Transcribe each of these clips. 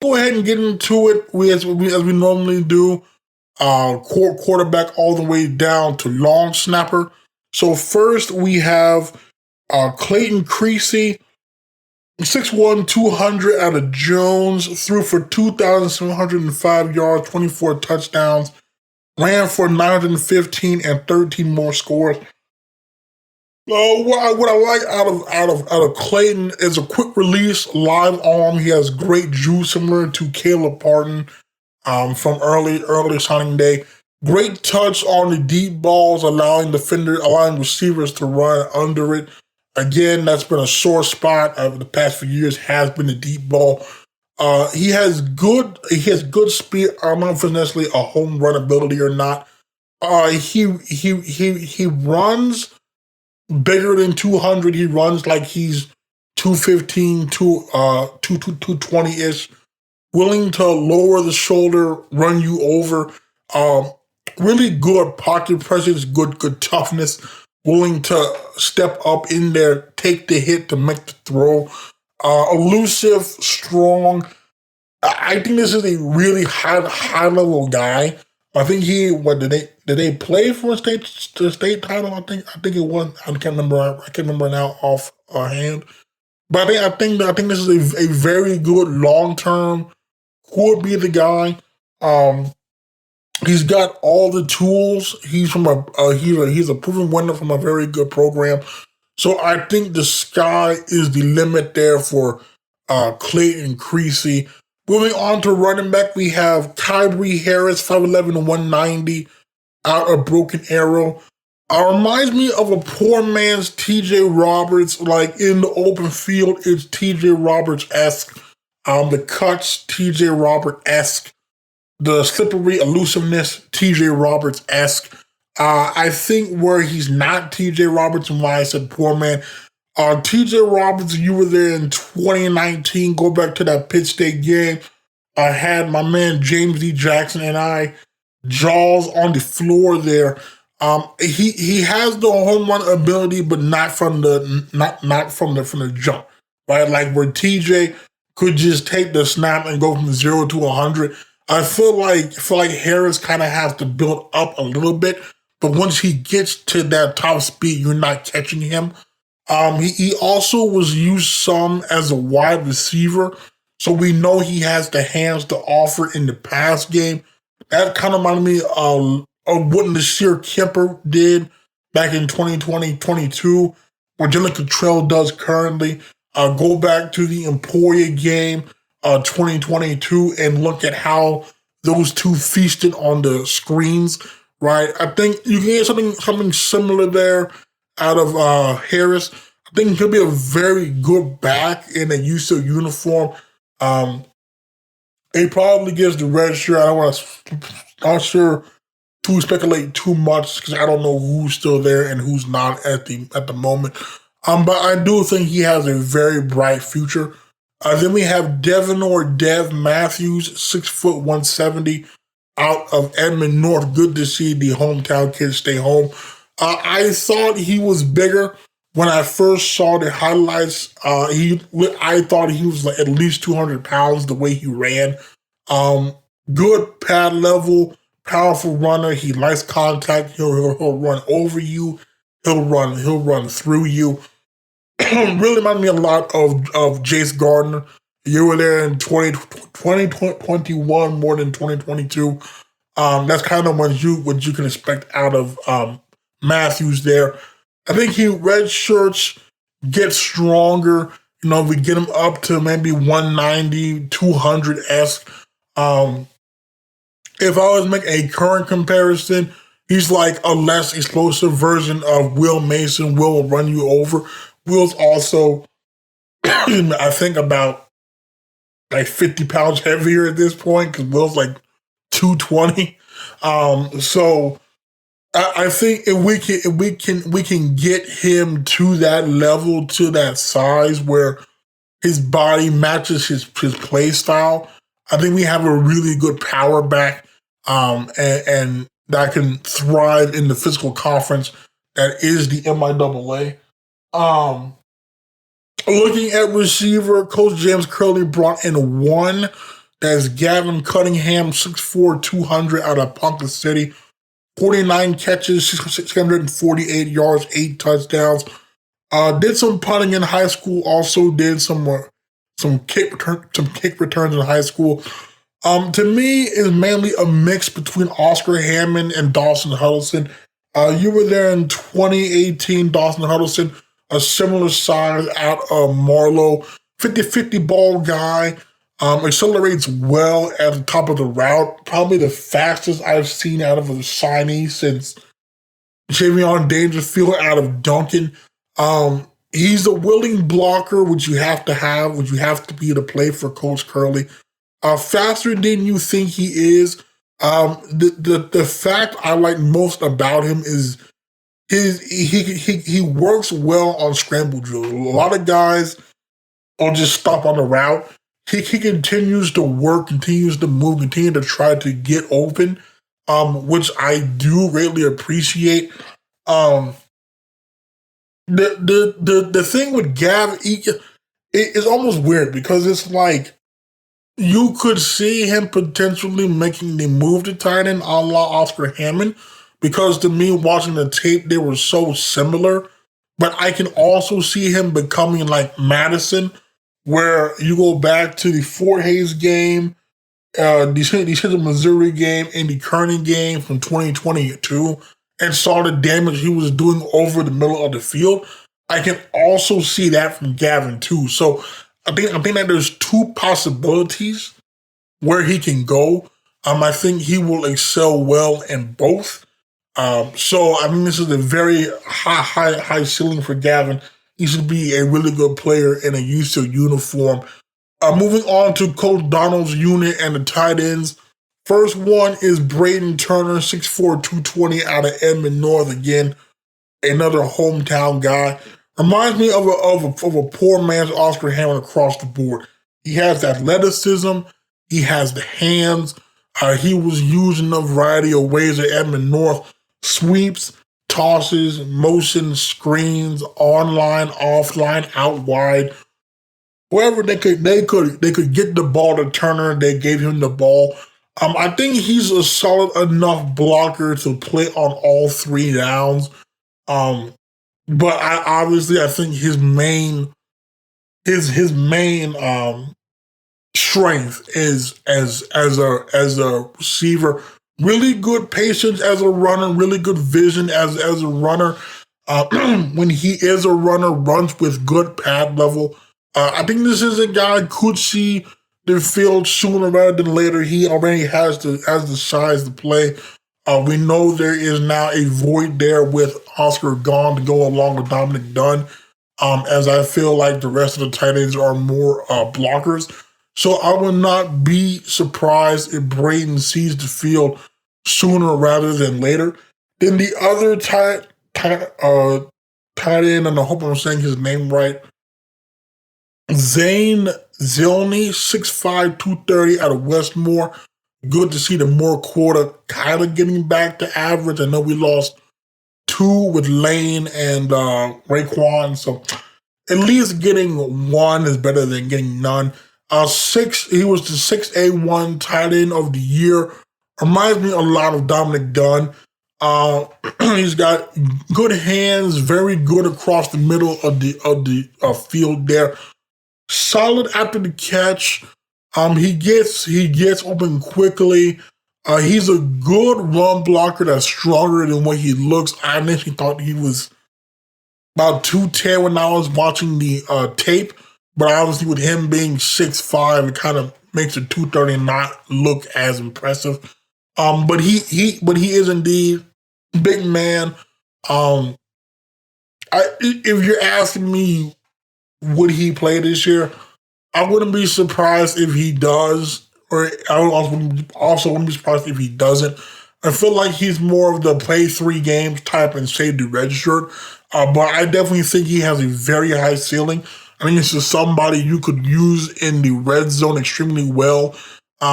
go ahead and get into it as we normally do. Quarterback all the way down to long snapper. So first we have Clayton Creasy, 6'1", 200 out of Jones, threw for 2,705 yards, 24 touchdowns, ran for 915 and 13 more scores. What I like out of Clayton is a quick release, live arm. He has great juice, similar to Caleb Parton from early signing day. Great touch on the deep balls, allowing receivers to run under it. Again, that's been a sore spot over the past few years. Has been the deep ball. He has good speed. I don't know if it's necessarily a home run ability or not. He runs bigger than 200. He runs like he's 215 to 220-ish. Willing to lower the shoulder, run you over. Really good pocket presence, good toughness. Willing to step up in there, take the hit to make the throw. Elusive, strong. I think this is a really high level guy. I think did they play for the state title? I think it was. I can't remember now off hand. But I think this is a very good long term. Could be the guy. He's got all the tools. He's a proven winner from a very good program. So I think the sky is the limit there for Clayton Creasy. Moving on to running back, we have Kyrie Harris, 5'11", 190, out of Broken Arrow. Reminds me of a poor man's TJ Roberts, like in the open field, it's TJ Roberts-esque. The cuts, TJ Roberts-esque. The slippery elusiveness, TJ Roberts-esque. I think where he's not TJ Roberts, and why I said poor man, TJ Roberts, you were there in 2019. Go back to that Pitt State game. I had my man James D. Jackson and I jaws on the floor there. He has the home run ability, but not from the jump, right? Like where TJ could just take the snap and go from 0 to 100. I feel like Harris kind of has to build up a little bit, but once he gets to that top speed, you're not catching him. He also was used some as a wide receiver, so we know he has the hands to offer in the pass game. That kind of reminded me of what Nasir Kemper did back in 2020-22, what Jalen Cottrell does currently. Go back to the Emporia game, 2022, and look at how those two feasted on the screens, right? I think you can get something similar there out of Harris. I think he'll be a very good back in a UCO uniform. He probably gets the red shirt. Not sure to speculate too much because I don't know who's still there and who's not at the moment. But I do think he has a very bright future. Then we have Dev Matthews, 6', 170, out of Edmond North. Good to see the hometown kids stay home. I thought he was bigger when I first saw the highlights. I thought he was like at least 200 pounds the way he ran. Good pad level, powerful runner. He likes contact. He'll run over you. He'll run through you. Really reminded me a lot of Jace Gardner. You were there in 2021 more than 2022. That's kind of what you can expect out of Matthews there. I think red shirts get stronger. We get him up to maybe 190, 200-esque. If I was to make a current comparison, he's like a less explosive version of Will Mason. Will run you over. Will's also, I think, about like 50 pounds heavier at this point because Will's like 220. So I think if we can get him to that level, to that size where his body matches his play style, I think we have a really good power back and that can thrive in the physical conference that is the MIAA. Looking at receiver, Coach James Curley brought in one That's Gavin Cunningham, 6'4", 200 out of Ponca City. 49 catches, 648 yards, 8 touchdowns. Did some punting in high school. Also did some kick returns in high school. To me, it's mainly a mix between Oscar Hammond and Dawson Huddleston. You were there in 2018, Dawson Huddleston, a similar size out of Marlow. 50-50 ball guy. Accelerates well at the top of the route. Probably the fastest I've seen out of a signee since Javion Dangerfield out of Duncan. He's a willing blocker, which you have to be to play for Coach Curley. Faster than you think he is. The fact I like most about him is he works well on scramble drills. A lot of guys will just stop on the route. He continues to work, continues to move, continue to try to get open, which I do greatly appreciate. The thing with Gav, it's almost weird because it's like you could see him potentially making the move to tight end a la Oscar Hammond, because to me, watching the tape, they were so similar. But I can also see him becoming like Madison, where you go back to the Fort Hays game, the Missouri game, and the Kearney game from 2022, and saw the damage he was doing over the middle of the field. I can also see that from Gavin too. So I think that there's two possibilities where he can go. I think he will excel well in both. So I mean, this is a very high ceiling for Gavin. He should be a really good player in a UCO uniform. Moving on to Coach Donald's unit and the tight ends. First one is Braden Turner, 6'4", 220 out of Edmond North. Again, another hometown guy. Reminds me of a poor man's Oscar Hammond across the board. He has the athleticism. He has the hands. He was used in a variety of ways at Edmond North. Sweeps, tosses, motion, screens, online, offline, out wide. Wherever they could get the ball to Turner, they gave him the ball. I think he's a solid enough blocker to play on all 3 downs. But I think his main strength is as a receiver. Really good patience as a runner, really good vision as a runner. When he is a runner, runs with good pad level. I think this is a guy who could see the field sooner rather than later. He already has the size to play. We know there is now a void there with Oscar gone to go along with Dominic Dunn, as I feel like the rest of the tight ends are more blockers. So I would not be surprised if Braden sees the field sooner rather than later. Then the other tight end, and I hope I'm saying his name right, Zane Zilney, 6'5", 230 out of Westmore. Good to see the Moore quarter kind of getting back to average. I know we lost 2 with Lane and Raekwon, so at least getting 1 is better than getting none. He was the 6A1 tight end of the year. Reminds me a lot of Dominic Dunn. He's got good hands, very good across the middle of the field there. Solid after the catch. He gets open quickly. He's a good run blocker that's stronger than what he looks. I initially thought he was about 210 when I was watching the tape, but obviously with him being 6'5", it kind of makes the 230 not look as impressive. But he is indeed big man. If you're asking me, would he play this year? I wouldn't be surprised if he does, or I also wouldn't be surprised if he doesn't. I feel like he's more of the play 3 games type and safety registered, but I definitely think he has a very high ceiling. I think it's just somebody you could use in the red zone extremely well. He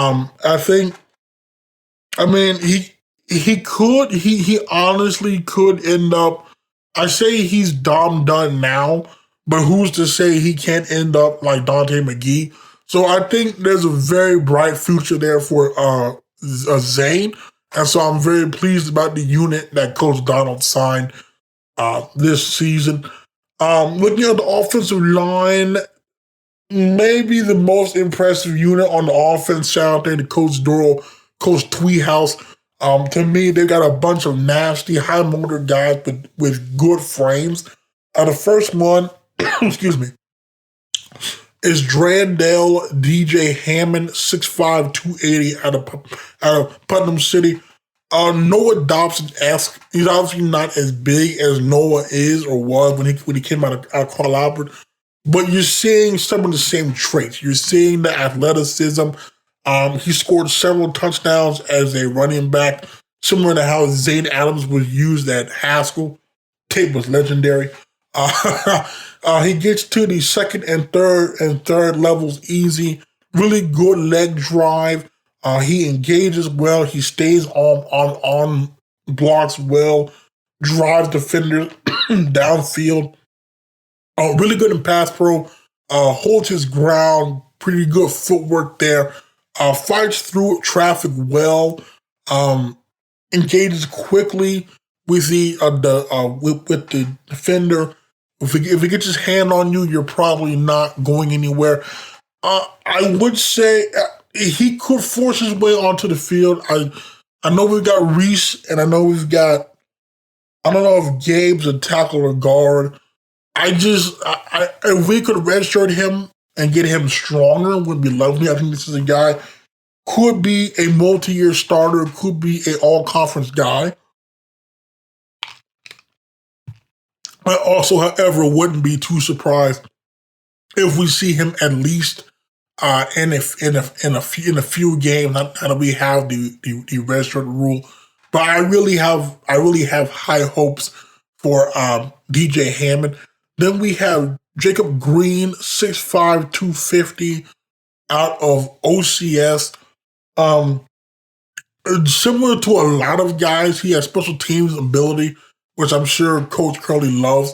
honestly could end up, I say he's Dom Dunn now, but who's to say he can't end up like Dante McGee? So I think there's a very bright future there for Zane. And so I'm very pleased about the unit that Coach Donald signed this season. Looking at the offensive line, maybe the most impressive unit on the offense. Shout out there to Coach Doral, Coach Tweehouse. To me, they've got a bunch of nasty, high motor guys with good frames. The first one, excuse me, is Drandell DJ Hammond, 6'5", 280 out of Putnam City. Noah Dobson-esque. He's obviously not as big as Noah is or was when he came out of Carl Albert, but you're seeing some of the same traits. You're seeing the athleticism. He scored several touchdowns as a running back, similar to how Zane Adams was used at Haskell. Tape was legendary. He gets to the second and third levels easy. Really good leg drive. He engages well. He stays on blocks well. Drives defenders downfield. Really good in pass pro. Holds his ground. Pretty good footwork there. Fights through traffic well. Engages quickly with the defender. If he gets his hand on you, you're probably not going anywhere. I would say he could force his way onto the field. I know we've got Reese, and I know we've got, I don't know if Gabe's a tackle or guard. If we could redshirt him and get him stronger, would be lovely. I think this is a guy, could be a multi-year starter, could be an all-conference guy. I also, however, wouldn't be too surprised if we see him at least in a few games. Not that we have the redshirt rule, but I really have high hopes for DJ Hammond. Then we have Jacob Green, 6'5", 250, out of OCS. Similar to a lot of guys, he has special teams ability, which I'm sure Coach Curley loves.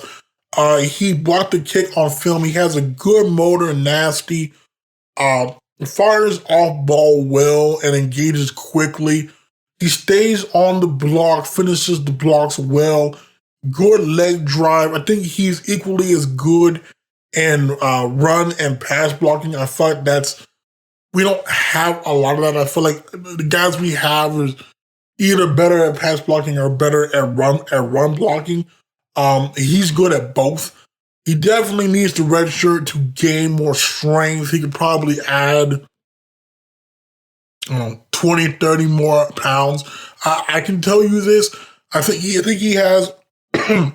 He blocked the kick on film. He has a good motor, nasty. Fires off ball well and engages quickly. He stays on the block, finishes the blocks well. Good leg drive. I think he's equally as good in run and pass blocking. I feel like we don't have a lot of that. I feel like the guys we have is either better at pass blocking or better at run blocking. He's good at both. He definitely needs the red shirt to gain more strength. He could probably add 20, 30 more pounds. I can tell you this. I think he has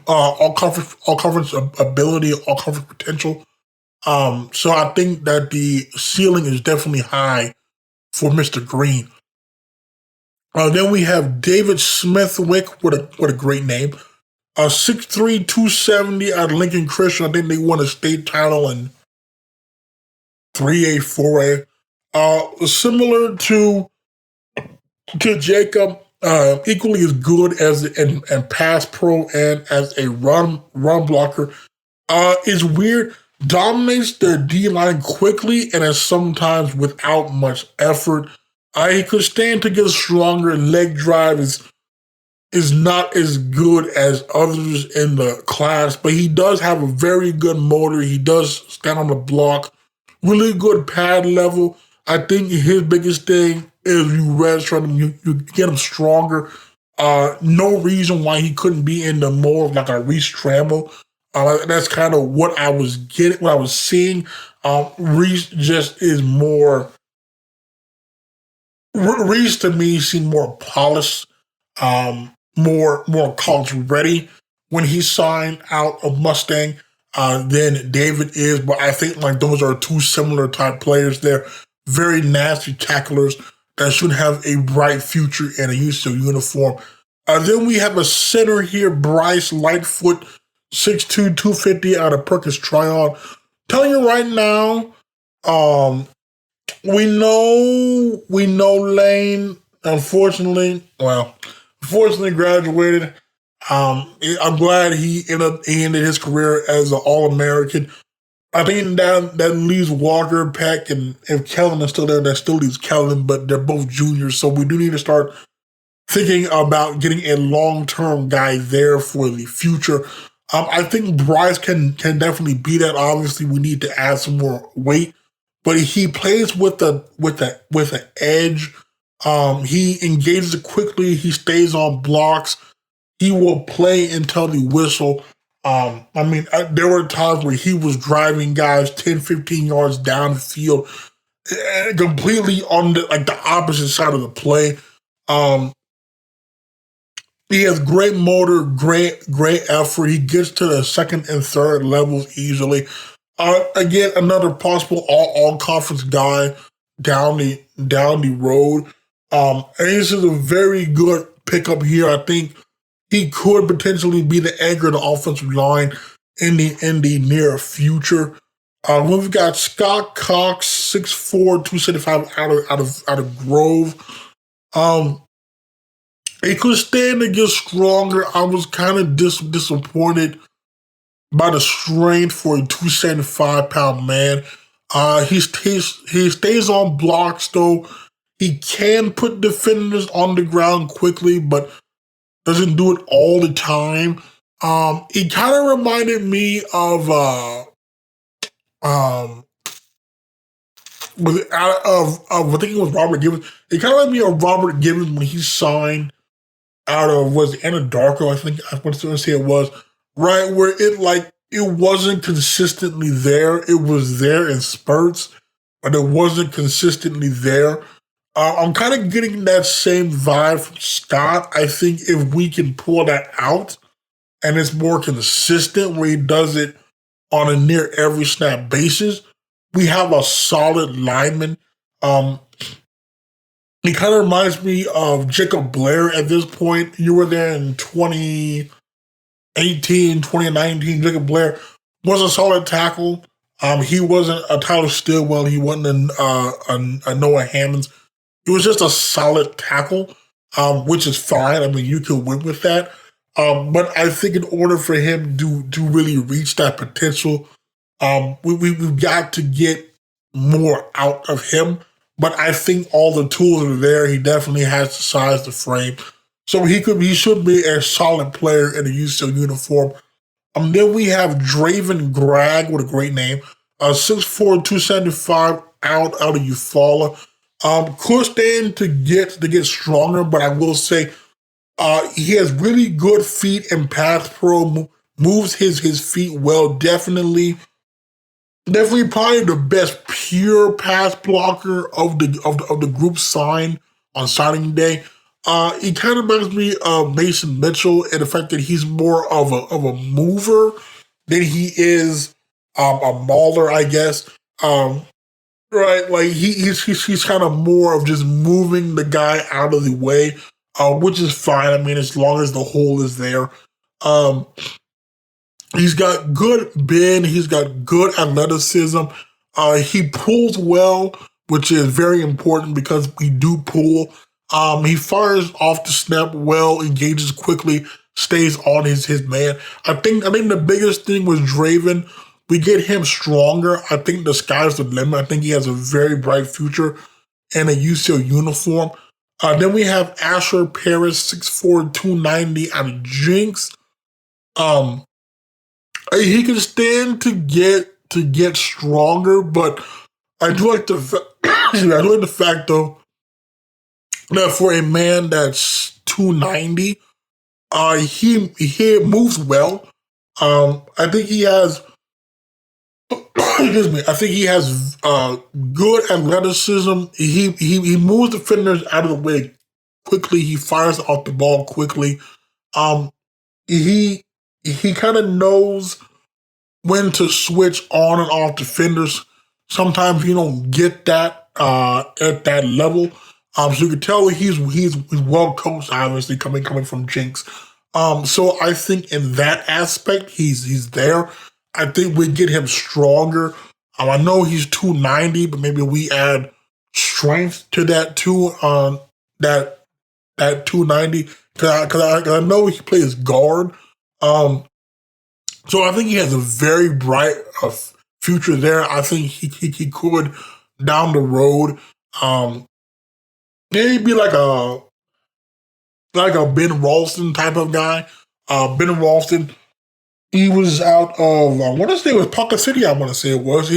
all conference ability, all conference potential. So I think that the ceiling is definitely high for Mr. Green. Then we have David Smithwick, what a great name. 6'3", 270 out of Lincoln Christian. I think they won a state title in 3A, 4A. Similar to Jacob, equally as good as in pass pro and as a run blocker. Is weird. Dominates the D-line quickly and is sometimes without much effort. He could stand to get stronger. Leg drive is not as good as others in the class, but he does have a very good motor. He does stand on the block. Really good pad level. I think his biggest thing is you redshirt him, you get him stronger. No reason why he couldn't be in the more of like a Reese Tramel. That's kind of what I was getting, what I was seeing. Reese just is more. Reese to me seemed more polished, more college ready when he signed out of Mustang than David is. But I think like those are two similar type players. They're very nasty tacklers that should have a bright future in a UCO uniform. Then we have a center here, Bryce Lightfoot, 6'2", 250 out of Perkins Tryon. Telling you right now, we know Lane, unfortunately graduated. I'm glad he ended his career as an All-American. I think that leaves Walker, Peck, and if Kellen is still there, that still leaves Kellen, but they're both juniors, so we do need to start thinking about getting a long-term guy there for the future. I think Bryce can definitely be that. Obviously, we need to add some more weight, but he plays with an edge. He engages quickly. He stays on blocks. He will play until the whistle. There were times where he was driving guys 10, 15 yards down the field, completely on the opposite side of the play. He has great motor, great effort. He gets to the second and third levels easily. Again, another possible all conference guy down the road. And this is a very good pickup here. I think he could potentially be the anchor of the offensive line in the near future. We've got Scott Cox, 6'4", 275 out of Grove. He could stand to get stronger. I was kind of disappointed by the strength for a 275-pound man. He stays on blocks, though. He can put defenders on the ground quickly, but doesn't do it all the time. He kind of reminded me of I think it was Robert Gibbons. It kind of reminded me of Robert Gibbons when he signed out of, was Anadarko, I think I was going to say it was, right, where it wasn't consistently there. It was there in spurts, but it wasn't consistently there. I'm kind of getting that same vibe from Scott. I think if we can pull that out and it's more consistent where he does it on a near every snap basis, we have a solid lineman. He kind of reminds me of Jacob Blair at this point. You were there in 2018, 2019. Jacob Blair was a solid tackle. He wasn't a Tyler Stillwell. He wasn't a Noah Hammonds. He was just a solid tackle, which is fine. I mean, you can win with that. But I think in order for him to really reach that potential, we've got to get more out of him. But I think all the tools are there. He definitely has the size, the frame. So he should be a solid player in a UCL uniform. Then we have Draven Gragg, what a great name. 6'4", 275 out of Eufaula. Could stand to get stronger, but I will say he has really good feet and pass pro, moves his feet well, definitely probably the best pure pass blocker of the group signed on signing day. He kind of reminds me of Mason Mitchell in the fact that he's more of a mover than he is a mauler, I guess. Right, like he's kind of more of just moving the guy out of the way, which is fine. I mean, as long as the hole is there. He's got good bend. He's got good athleticism. He pulls well, which is very important because we do pull. He fires off the snap well, engages quickly, stays on his man. I think the biggest thing was Draven. We get him stronger. I think the sky's the limit. I think he has a very bright future in a UCL uniform. Then we have Asher Paris, 6'4", 290 out of Jinx. He can stand to get stronger, but I do like the fact though that for a man that's 290, he moves well. I think he has excuse me. I think he has good athleticism. He moves defenders out of the way quickly. He fires off the ball quickly. He kind of knows when to switch on and off defenders. Sometimes you don't get that at that level. So you can tell he's well coached, obviously coming from Jinx. So I think in that aspect he's there. I think we get him stronger. I know he's 290, but maybe we add strength to that too. That 290 because I know he plays guard. So I think he has a very bright future there. I think he could down the road. Maybe like a Ben Ralston type of guy. Ben Ralston, he was out of I want to say it was Pocket City. I want to say it was.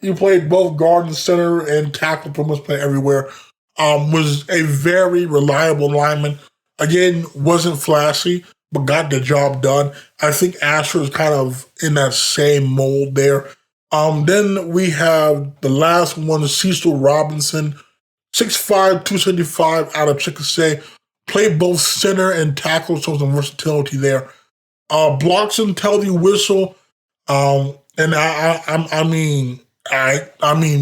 He played both guard and center and tackle, pretty much play everywhere. Was a very reliable lineman. Again, wasn't flashy, but got the job done. I think Asher is kind of in that same mold there. Then we have the last one, Cecil Robinson, 6'5", 275 out of Chickasay. Played both center and tackle, so some versatility there. Blocks until the whistle, and I mean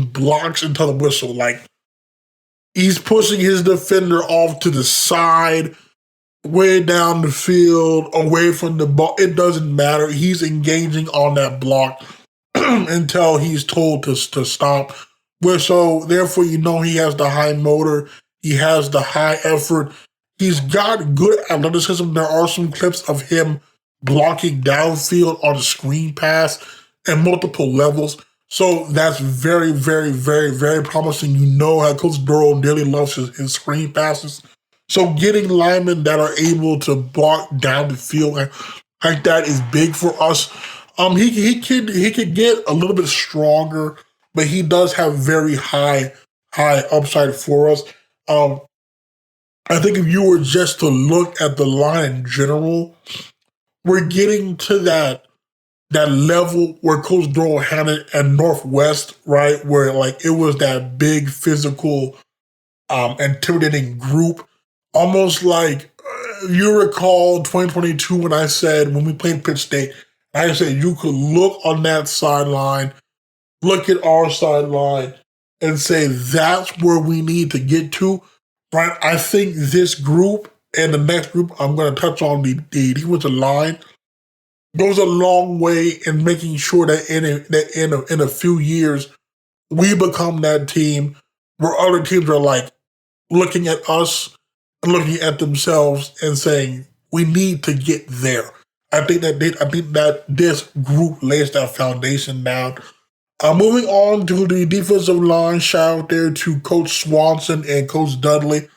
blocks until the whistle. Like he's pushing his defender off to the side, way down the field, away from the ball. It doesn't matter. He's engaging on that block until he's told to stop. So therefore, he has the high motor. He has the high effort. He's got good athleticism. There are some clips of him blocking downfield on a screen pass at multiple levels. So that's very, very, very, very promising. How Coach Goudeau really loves his screen passes. So getting linemen that are able to block down the field like that is big for us. He could get a little bit stronger, but he does have very high upside for us. I think if you were just to look at the line in general, we're getting to that level where Coach Goudeau had it at Northwest, right? Where like it was that big physical, intimidating group. Almost like you recall 2022 when we played Pitt State, I said you could look on that sideline, look at our sideline, and say that's where we need to get to. Right, I think this group and the next group I'm going to touch on, the defensive line, goes a long way in making sure that in a few years we become that team where other teams are like looking at us and looking at themselves and saying we need to get there. I think that this group lays that foundation down. Moving on to the defensive line, shout out there to Coach Swanson and Coach Dudley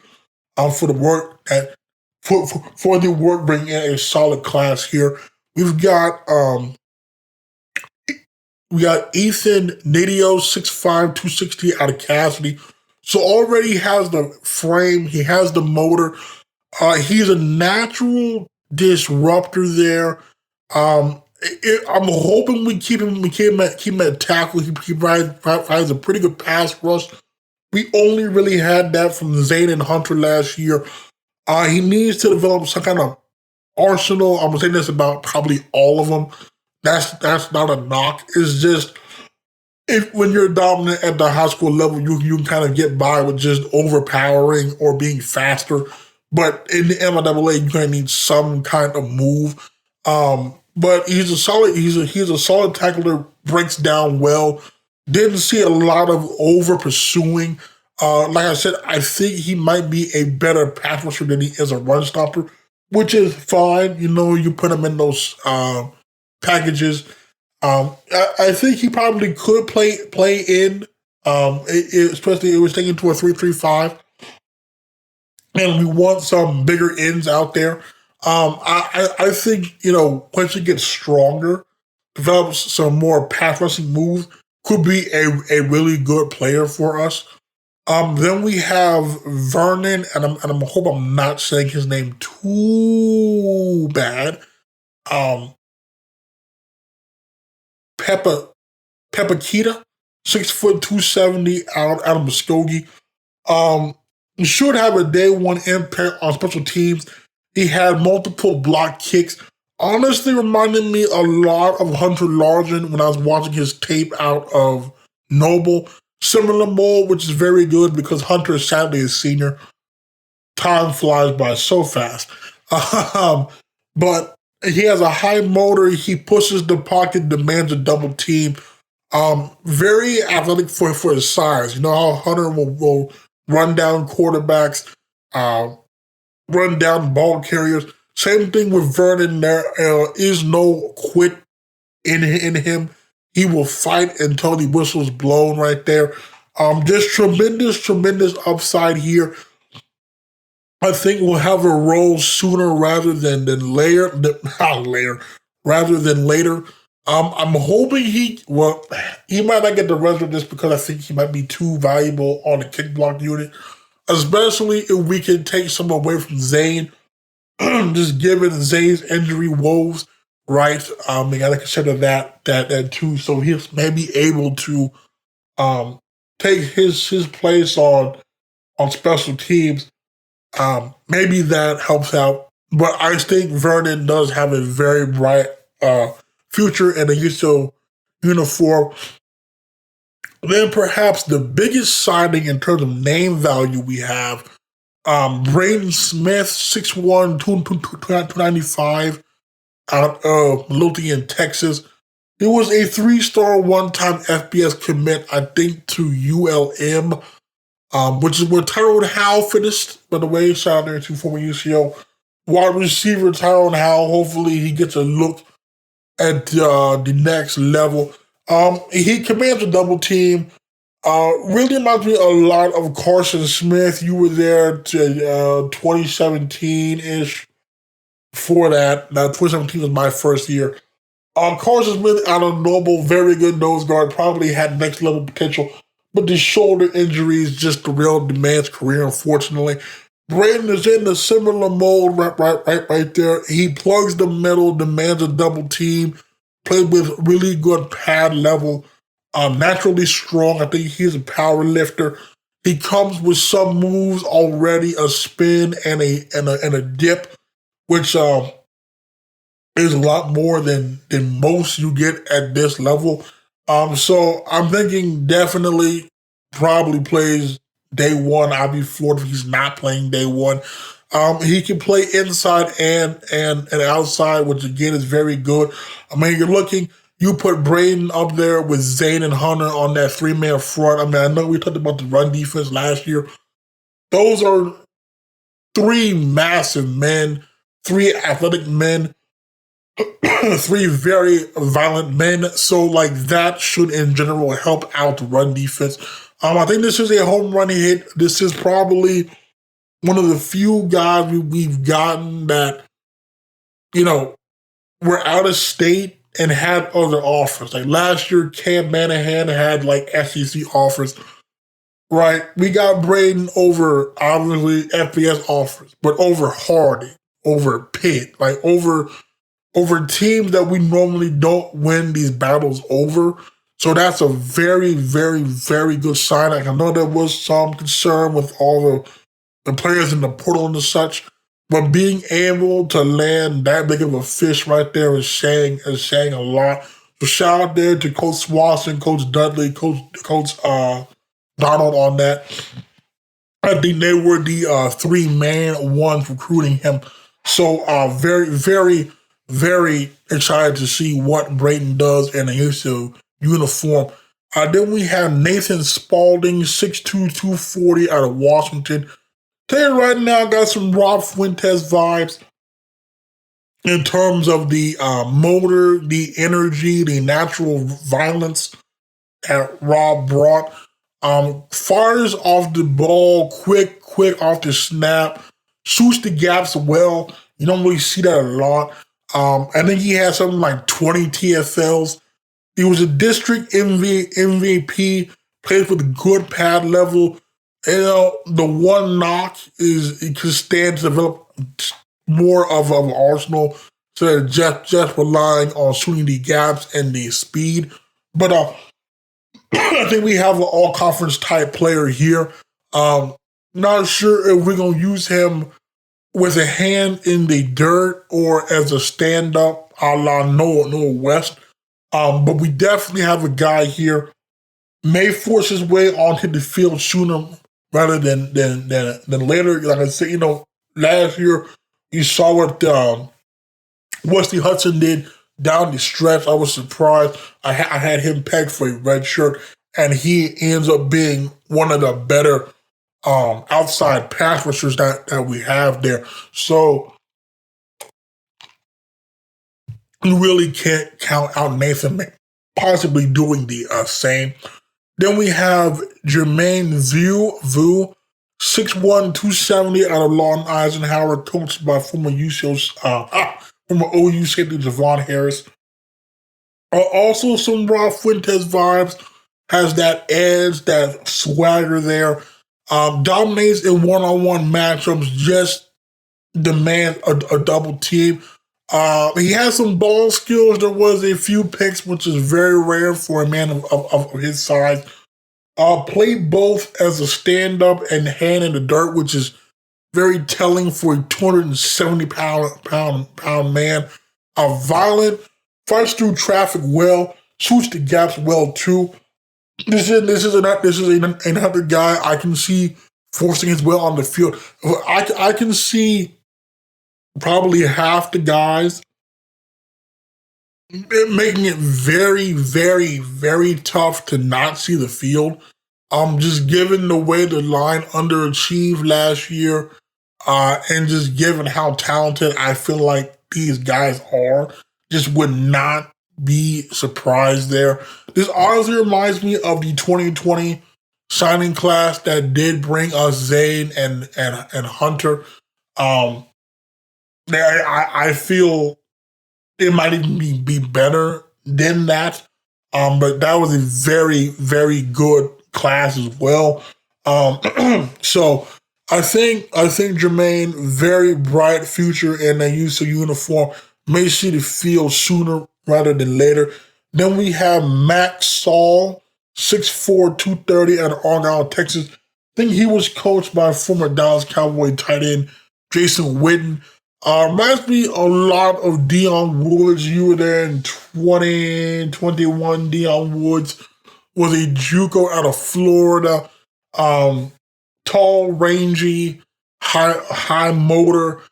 for the work for the work bringing in a solid class here. We've got Ethan Nidio, 6'5", 260 out of Cassidy. So already has the frame, he has the motor. He's a natural disruptor there. I'm hoping we keep him at tackle. He provides a pretty good pass rush. We only really had that from Zane and Hunter last year. He needs to develop some kind of arsenal. I'm saying this about probably all of them. That's not a knock. It's just when you're dominant at the high school level, you can kind of get by with just overpowering or being faster. But in the MIAA, you're gonna need some kind of move. But he's a solid tackler, breaks down well. Didn't see a lot of over pursuing. Like I said, I think he might be a better pass rusher than he is a run stopper, which is fine. You put him in those packages. I think he probably could play in, especially it was taken to a 3-3-5. And we want some bigger ends out there. I think, once he gets stronger, develops some more pass rushing moves, could be a really good player for us. Then we have Vernon, and I hope I'm not saying his name too bad. Pepakita, 6', 270 out of Muskogee. He should have a day one impact on special teams. He had multiple block kicks. Honestly, reminded me a lot of Hunter Largen when I was watching his tape out of Noble. Similar mold, which is very good because Hunter is sadly a senior. Time flies by so fast. But he has a high motor. He pushes the pocket, demands a double team. Very athletic for his size. You know how Hunter will run down quarterbacks, run down ball carriers. Same thing with Vernon. There is no quit in him. He will fight until the whistle's blown right there. Just tremendous upside here. I think we'll have a role sooner rather than later. Rather than later. I'm hoping he might not get the rest of this because I think he might be too valuable on the kick block unit, especially if we can take some away from Zayn. Just given Zayn's injury woes, right? We gotta consider that too. So he's maybe able to take his place on special teams. Maybe that helps out. But I think Vernon does have a very bright future in a Goudeau uniform. Then perhaps the biggest signing in terms of name value we have, Braden Smith, 6'1", 295, out of Lothian, Texas. He was a 3-star one-time FBS commit, I think, to ULM, which is where Tyrone Howe finished, by the way. Shout out there to former UCO wide receiver Tyrone Howe. Hopefully he gets a look at the next level. He commands a double team. Really reminds me a lot of Carson Smith. You were there to 2017-ish. For that, 2017 was my first year. Carson Smith, out of Noble, very good nose guard, probably had next level potential, but the shoulder injuries just derailed the man's career, unfortunately. Braden is in a similar mold right there. He plugs the middle, demands a double team, played with really good pad level, naturally strong. I think he's a power lifter. He comes with some moves already, a spin and a dip, which is a lot more than most you get at this level. So I'm thinking definitely probably plays day one. I'd be floored if he's not playing day one. He can play inside and outside, which again is very good. I mean, you put Braden up there with Zayn and Hunter on that 3-man front. I mean, I know we talked about the run defense last year. Those are 3 massive men, 3 athletic men, 3 very violent men. So, like, that should, in general, help out the run defense. I think this is a home run hit. This is probably one of the few guys we've gotten that, were out of state and had other offers. Like, last year, Cam Manahan had, SEC offers. Right? We got Braden over, obviously, FBS offers, but over Harding, over Pitt, over teams that we normally don't win these battles over. So that's a very, very, very good sign. I know there was some concern with all the players in the portal and such, but being able to land that big of a fish right there is saying a lot. So shout out there to Coach Swanson, Coach Dudley, Coach Donald on that. I think they were the 3 main ones recruiting him. So very, very, very excited to see what Braden does in a Goudeau uniform. Then we have Nathan Spaulding, 6'2", 240 out of Washington. Tell you right now, got some Rob Fuentes vibes in terms of the motor, the energy, the natural violence that Rob brought. Fires off the ball quick off the snap, shoots the gaps well. You don't really see that a lot. I think he had something like 20 TFLs. He was a district MVP, plays with a good pad level. The one knock is it can stand to develop more of an arsenal, so just relying on shooting the gaps and the speed. But I think we have an all-conference type player here. Not sure if we're going to use him with a hand in the dirt or as a stand-up a la Noah West. But we definitely have a guy here, may force his way onto the field sooner rather than later. Like I said, last year you saw what Wesley Hudson did down the stretch. I was surprised. I had him pegged for a red shirt, and he ends up being one of the better outside pass rushers that we have there. So you really can't count out Nathan possibly doing the same. Then we have Jermaine Vu, 6'1", 270 out of Lawton Eisenhower, coached by former OU safety Javon Harris. Also some Rob Fuentes vibes, has that edge, that swagger there. Dominates in one-on-one matchups, just demands a double team. He has some ball skills. There was a few picks, which is very rare for a man of his size. Played both as a stand-up and hand in the dirt, which is very telling for a 270-pound man. Violent, fights through traffic well, shoots the gaps well too. This is another guy I can see forcing his will on the field. I can see probably half the guys making it very, very, very tough to not see the field. Just given the way the line underachieved last year, and just given how talented I feel like these guys are, just would not be surprised there. This honestly reminds me of the 2020 signing class that did bring us Zane and Hunter. I feel it might even be better than that. But that was a very, very good class as well. So I think Jermaine, very bright future in a UC uniform. May see the field sooner rather than later. Then we have Max Saul, 6'4", 230 out of Argyle, Texas. I think he was coached by former Dallas Cowboy tight end Jason Witten. Reminds me a lot of Deion Woods. You were there in 2021. Deion Woods was a JUCO out of Florida. Tall, rangy, high motor.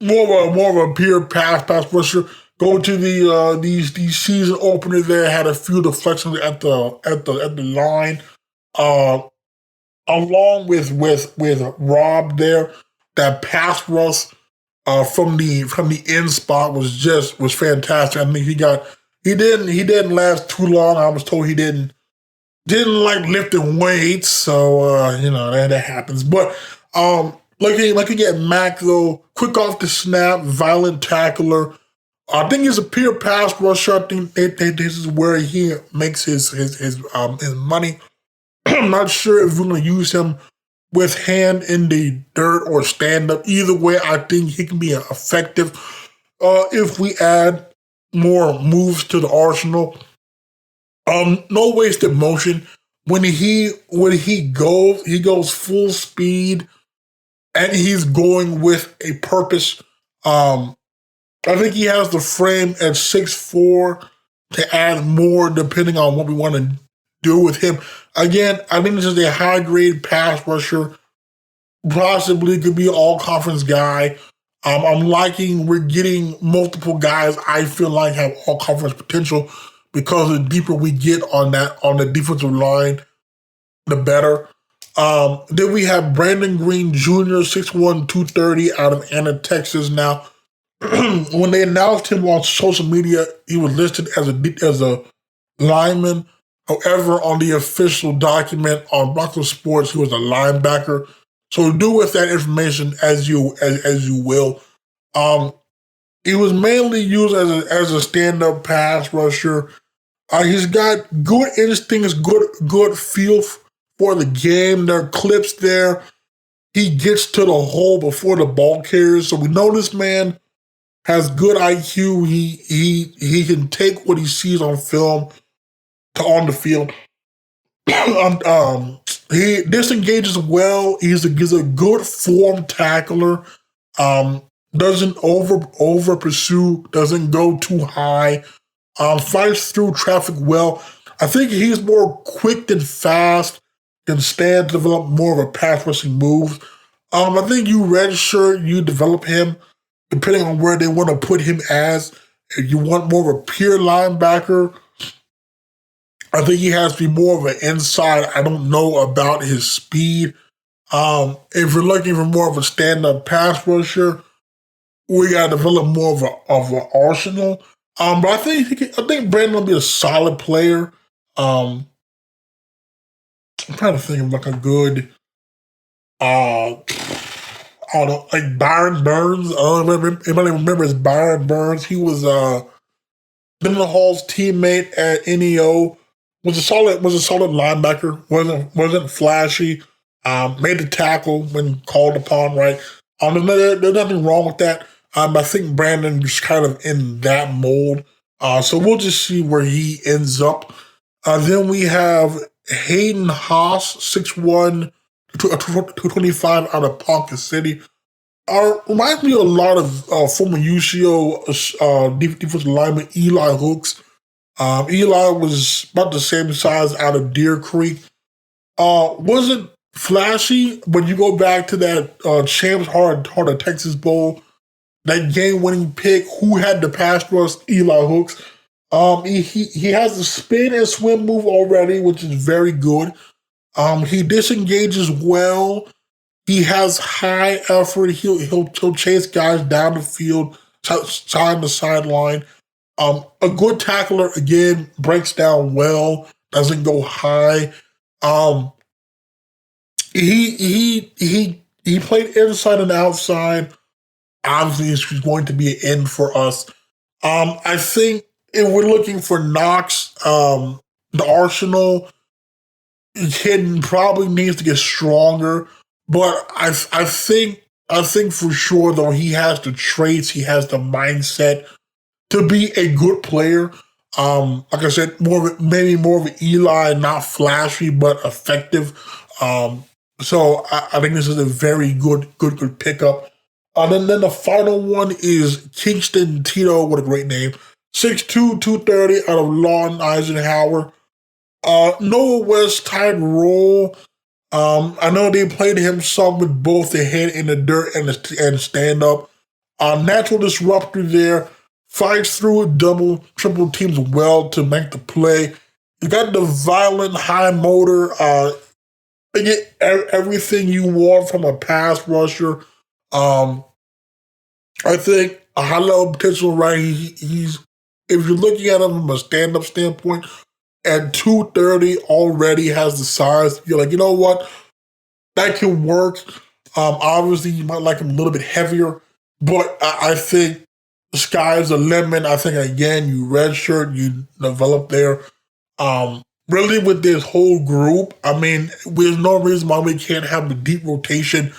More of a pure pass rusher. Go to these season opener there. Had a few deflections at the line. Along with Rob there. That pass rush from the end spot was fantastic. I mean, he didn't last too long. I was told he didn't like lifting weights, so that happens. But looking at Mac though, quick off the snap, violent tackler. I think he's a pure pass rusher. I think this is where he makes his money. I'm not sure if we're going to use him with hand in the dirt or stand up. Either way, I think he can be effective if we add more moves to the arsenal. No wasted motion. When he goes full speed, and he's going with a purpose. I think he has the frame at 6'4" to add more depending on what we want to do with him. Again, I think this is a high-grade pass rusher. Possibly could be an all-conference guy. I'm liking we're getting multiple guys I feel like have all-conference potential because the deeper we get on the defensive line, the better. Then we have Brandon Green Jr., 6'1", 230 out of Anna, Texas. Now, when they announced him on social media, he was listed as a lineman. However, on the official document on Bronco Sports, he was a linebacker. So do with that information as you will. He was mainly used as a stand-up pass rusher. He's got good instincts, good feel for the game. There are clips there. He gets to the hole before the ball carriers. So we know this man has good IQ. He can take what he sees on film to on the field. He disengages well. He's a good form tackler. Doesn't over pursue. Doesn't go too high. Fights through traffic well. I think he's more quick than fast. Can stand to develop more of a pass rushing move. I think you redshirt, you develop him depending on where they want to put him as. If you want more of a pure linebacker, I think he has to be more of an inside. I don't know about his speed. If you're looking for more of a stand-up pass rusher, we got to develop more of an arsenal. But I think Brandon will be a solid player. Um, I'm trying to think of like a good, I don't know, like Byron Burns. I don't remember. Anybody remembers Byron Burns? He was Mendenhall Hall's teammate at NEO. Was a solid linebacker. Wasn't flashy. Made the tackle when called upon. Right. There's nothing wrong with that. I think Brandon is kind of in that mold. So we'll just see where he ends up. Then we have Hayden Haas, 6'1", 225 out of Ponca City. Reminds me a lot of former UCO defensive lineman Eli Hooks. Eli was about the same size out of Deer Creek. Wasn't flashy, but you go back to that Champs Heart of Texas Bowl, that game-winning pick. Who had the pass rush? Eli Hooks. He has the spin and swim move already, which is very good. He disengages well. He has high effort. He'll chase guys down the field, side to sideline. A good tackler, again, breaks down well, doesn't go high. He played inside and outside. Obviously, it's going to be an end for us. I think if we're looking for knocks, the Arsenal kid probably needs to get stronger. But I think for sure though he has the traits, he has the mindset to be a good player. Like I said, maybe more of an Eli, not flashy but effective. So I think this is a very good pickup. Then the final one is Kingston Tito, what a great name. 6'2", 230 out of Lawton Eisenhower. Noah West type role. I know they played him some with both the head in the dirt and stand up. Natural disruptor there. Fights through double, triple teams well to make the play. You got the violent high motor. They get everything you want from a pass rusher. I think a high level potential, right? He's if you're looking at him from a stand up standpoint, at 230 already has the size. You're like, you know what? That can work. Obviously, you might like him a little bit heavier, but I think the sky's the limit. I think, again, you redshirt, you develop there. Really, with this whole group, I mean, there's no reason why we can't have a deep rotation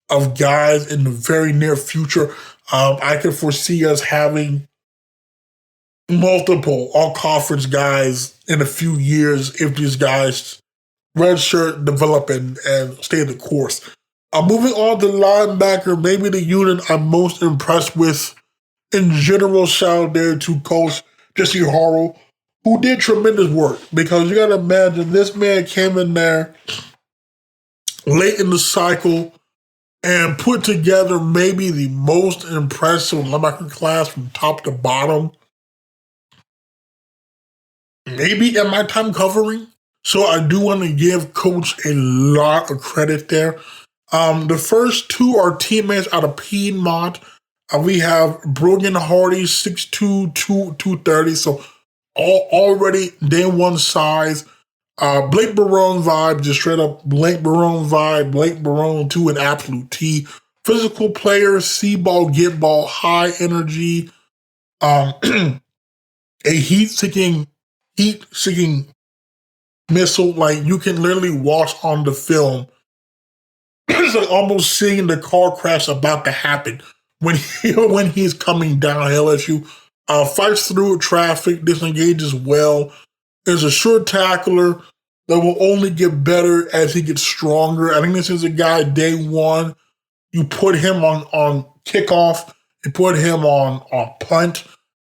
of guys in the very near future. I can foresee us having multiple all-conference guys in a few years if these guys redshirt, develop, and stay the course. Moving on to linebacker, maybe the unit I'm most impressed with in general. Shout out there to Coach Jesse Harrell, who did tremendous work, because you got to imagine this man came in there late in the cycle and put together maybe the most impressive linebacker class from top to bottom. Maybe in my time covering. So I do want to give Coach a lot of credit there. The first two are teammates out of Piedmont. We have Brogan Hardy, 6'2", 230. So already day one size. Blake Barone vibe, just straight up Blake Barone vibe. Blake Barone to an absolute T. Physical player, see ball, get ball, high energy. A heat-seeking missile. Like, you can literally watch on the film. It's like almost seeing the car crash about to happen when he's coming downhill at you. Fights through traffic, disengages well. Is a sure tackler that will only get better as he gets stronger. I think this is a guy, day one, you put him on kickoff, you put him on punt,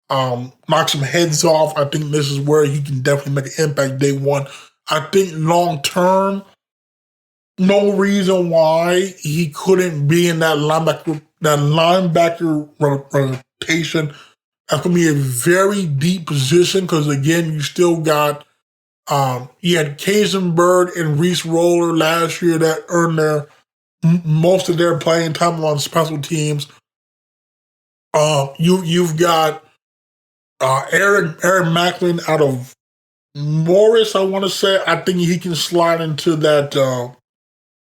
knock some heads off. I think this is where he can definitely make an impact day one. I think long term, no reason why he couldn't be in that linebacker rotation. That's going to be a very deep position because, again, you still got, you had Kaisenberg and Reese Roller last year that earned most of their playing time on special teams. You've got Aaron Macklin out of Morris, I want to say. I think he can slide into that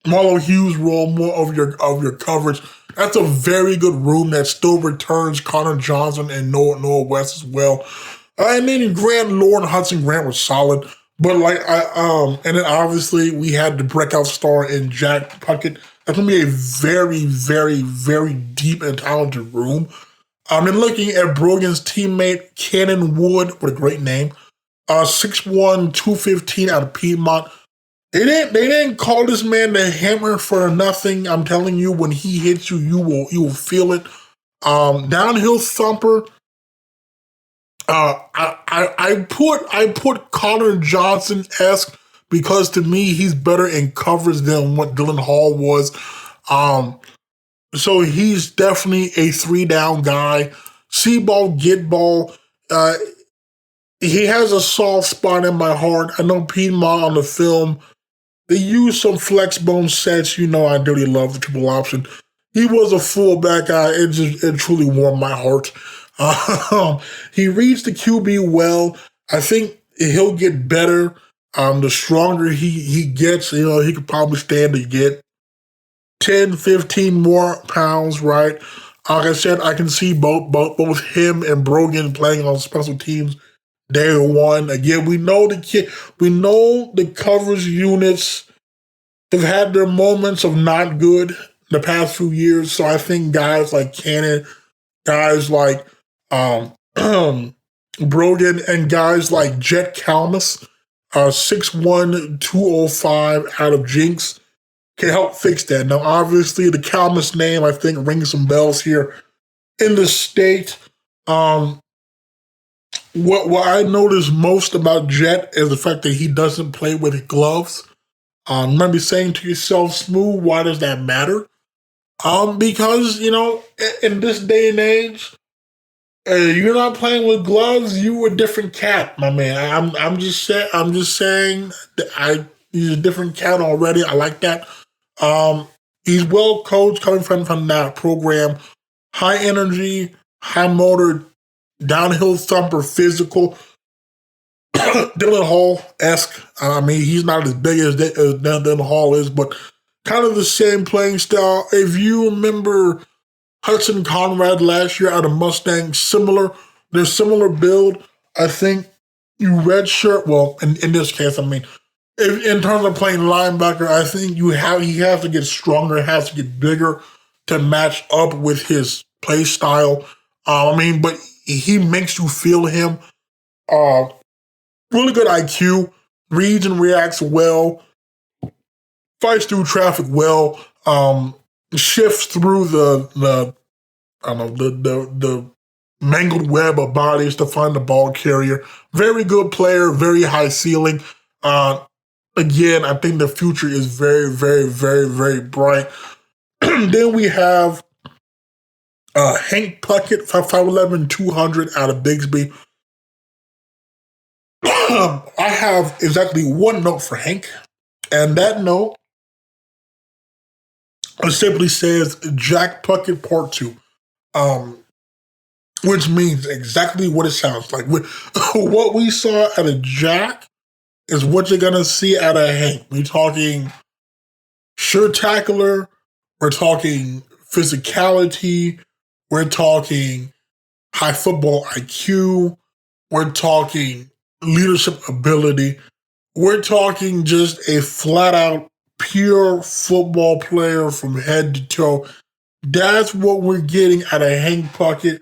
Marlo Hughes role, more of your coverage. That's a very good room that still returns Connor Johnson and Noah West as well. And then Grant Lord and Hudson Grant was solid. But and then obviously we had the breakout star in Jack Puckett. That's gonna be a very, very, very deep and talented room. And looking at Brogan's teammate, Cannon Wood, what a great name. 6'1", 215 out of Piedmont. They didn't call this man the Hammer for nothing. I'm telling you, when he hits you, you will feel it. Downhill thumper. I put Connor Johnson-esque because to me he's better in coverage than what Dylan Hall was. So he's definitely a 3-down guy. See ball, get ball. He has a soft spot in my heart. I know Piedmont on the film, they used some flex bone sets. You know I really love the triple option. He was a fullback guy. It truly warmed my heart. He reads the QB well. I think he'll get better. The stronger he gets, he could probably stand to get 10, 15 more pounds, right? Like I said, I can see both him and Brogan playing on special teams day one. Again, we know the coverage units have had their moments of not good the past few years. So I think guys like Cannon, guys like Brogan, and guys like Jet Kalmus, 6'1", 205 out of Jinx, can help fix that. Now, obviously, the Kalmus name, I think, rings some bells here in the state. What I notice most about Jet is the fact that he doesn't play with gloves. You might be saying to yourself, Smooth, why does that matter? Because, in this day and age, you're not playing with gloves, you a different cat, my man. I'm just saying that he's a different cat already. I like that. He's well coached coming from that program. High energy, high motor, downhill thumper, physical. Dylan Hall-esque. He's not as big as Dylan Hall is, but kind of the same playing style. If you remember Hudson Conrad last year out of Mustang, they're similar build. I think you redshirt, well, in this case, in terms of playing linebacker, I think he has to get stronger, has to get bigger to match up with his play style. But he makes you feel him. Really good IQ, reads and reacts well, fights through traffic well, shifts through the mangled web of bodies to find the ball carrier. Very good player, very high ceiling. Again, I think the future is very, very, very, very bright. Then we have Hank Puckett, 5'11", 200 out of Bigsby. I have exactly one note for Hank, and that note simply says Jack Puckett Part 2, which means exactly what it sounds like. What we saw out of Jack is what you're going to see out of Hank. We're talking sure tackler, we're talking physicality, we're talking high football IQ, we're talking leadership ability, we're talking just a flat-out pure football player from head to toe. That's what we're getting out of Hank Puckett.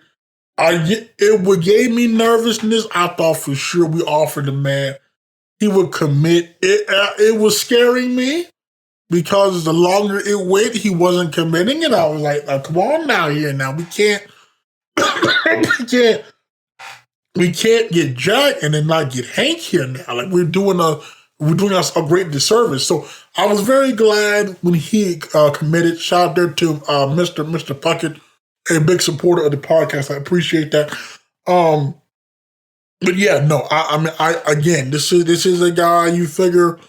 What gave me nervousness, I thought for sure we offered the man he would commit. It was scaring me because the longer it went, he wasn't committing, and I was like, come on now here now. We can't we can't get Jack and then not get Hank here now. Like we're doing us a great disservice. So I was very glad when he committed. Shout out there to Mr. Puckett, a big supporter of the podcast. I appreciate that. But yeah, no, again, this is a guy you figure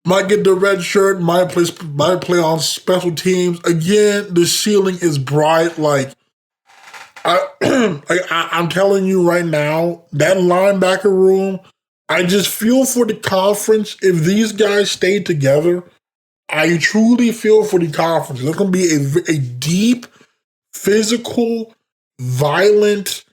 might get the red shirt, might play on special teams. Again, the ceiling is bright. Like I'm telling you right now, that linebacker room, I just feel for the conference. If these guys stay together, I truly feel for the conference. There's going to be a deep, physical, violent,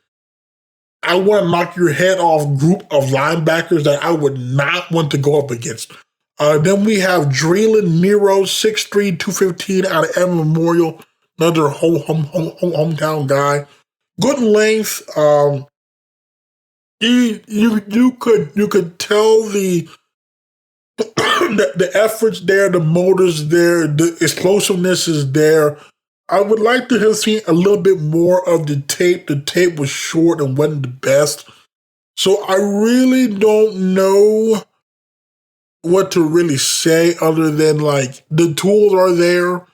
I want to knock your head off group of linebackers that I would not want to go up against. Then we have Draylon Nero, 6'3", 215 out of Evan Memorial, another hometown guy. Good length. You could tell the the efforts there, the motors there, the explosiveness is there. I would like to have seen a little bit more of the tape. The tape was short and wasn't the best. So I really don't know what to really say other than like the tools are there.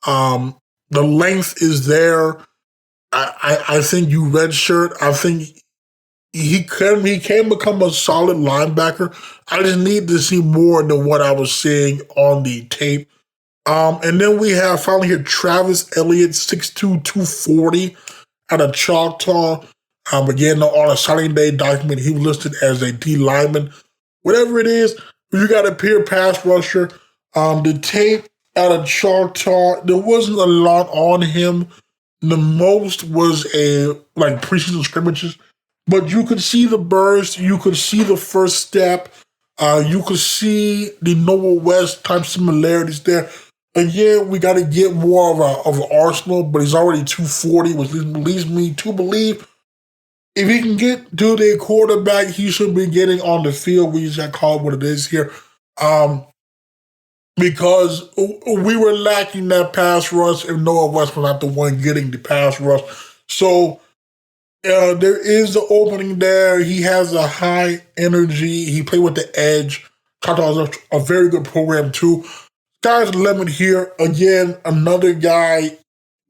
The length is there. I think you redshirt. I think he can become a solid linebacker. I just need to see more than what I was seeing on the tape. And then we have finally here Travis Elliott, 6'2", 240 out of Choctaw. Again, on a signing day document, he was listed as a D lineman. Whatever it is, you got a pure pass rusher. The tape out of Choctaw, there wasn't a lot on him. The most was like preseason scrimmages. But you could see the burst, you could see the first step, you could see the Noah West type similarities there. Again, we got to get more of an arsenal, but he's already 240, which leads me to believe if he can get to the quarterback, he should be getting on the field. We just call it what it is here. Because we were lacking that pass rush and Noah West was not the one getting the pass rush. So there is the opening there. He has a high energy. He played with the edge. Choctaw is a very good program too. Sky's the limit here. Again, another guy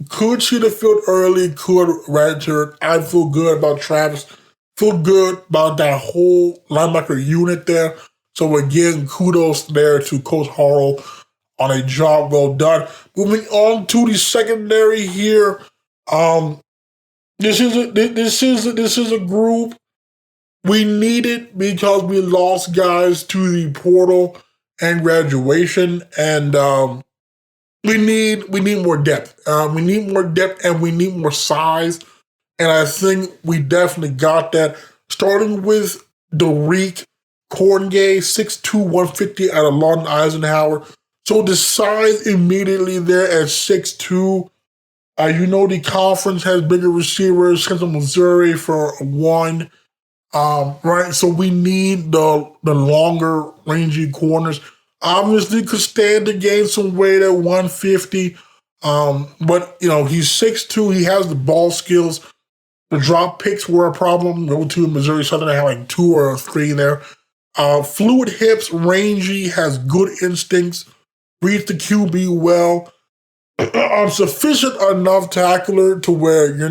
could see the field early, could redshirt. I feel good about Travis. Feel good about that whole linebacker unit there. So again, kudos there to Coach Harrell on a job well done. Moving on to the secondary here. This is a group we needed because we lost guys to the portal and graduation, and we need more depth. We need more depth and we need more size, and I think we definitely got that. Starting with Derek Corngay, 6'2", 150 out of Lawton Eisenhower. So the size immediately there at 6'2". The conference has bigger receivers, Central Missouri for one. Right, so we need the longer, rangy corners. Obviously, could stand to gain some weight at 150. But he's 6'2". He has the ball skills. The drop picks were a problem. Go to Missouri Southern, they had like 2 or 3 there. Fluid hips, rangy, has good instincts, reads the QB well. Sufficient enough tackler to where he's